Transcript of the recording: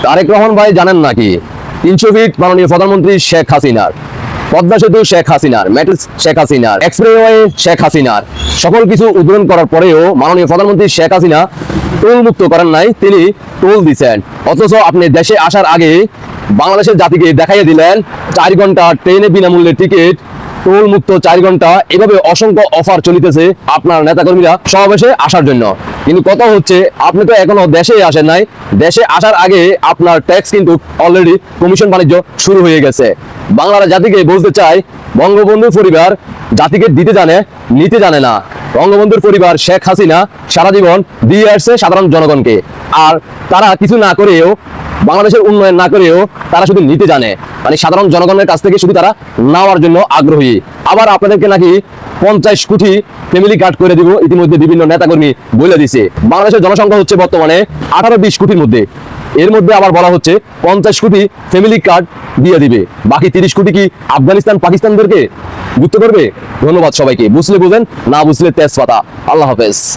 তারেক রহমান ভাই জানেন নাকি 300 ফিট মাননীয় প্রধানমন্ত্রী শেখ হাসিনার, পদ্মা সেতু শেখ হাসিনার, মেট্রো শেখ হাসিনার, এক্সপ্রেসওয়ে শেখ হাসিনার, সকল কিছু উদ্বোধন করার পরেও মাননীয় প্রধানমন্ত্রী শেখ হাসিনা টোল মুক্ত করেন নাই, তিনি টোল দিচ্ছেন। অথচ আপনি দেশে আসার আগে বাংলাদেশের জাতিকে দেখাইয়ে দিলেন 4 ঘন্টা ট্রেনে বিনামূল্যে টিকিট, টোল মুক্ত 4 ঘন্টা, এভাবে অসংখ্য অফার চলিতেছে আপনার নেতাকর্মীরা সমাবেশে আসার জন্য। কিন্তু কথা হচ্ছে আপনি তো এখনো দেশে আসেন নাই, দেশে আসার আগে আপনার ট্যাক্স কিন্তু অলরেডি কমিশন বাণিজ্য শুরু হয়ে গেছে। বাংলার জাতিকে বলতে চাই, বঙ্গবন্ধুর পরিবার জাতিকে দিতে জানে, নিতে জানে না। বঙ্গবন্ধুর পরিবার শেখ হাসিনা সারা জীবন দিয়ে আসছে সাধারণ জনগণকে, আর তারা কিছু না করেও, বাংলাদেশের উন্নয়ন না করেও তারা শুধু নিতে জানে, মানে সাধারণ জনগণের কাছ থেকে শুধু তারা নেওয়ার জন্য আগ্রহী। আবার আপনাদেরকে নাকি 50 কোটি ফ্যামিলি কার্ড করে দিব ইতিমধ্যে বিভিন্ন নেতাকর্মী বলে দিছে। বাংলাদেশের জনসংখ্যা হচ্ছে বর্তমানে 18-20 কোটির মধ্যে, এর মধ্যে আবার বলা হচ্ছে 50 কোটি ফ্যামিলি কার্ড দিয়ে দিবে। বাকি 30 কোটি কি আফগানিস্তান পাকিস্তানদেরকে যুক্ত করবে? ধন্যবাদ সবাইকে। বুঝলে বুঝেন, না বুঝলে তেজপাতা। আল্লাহ হাফেজ।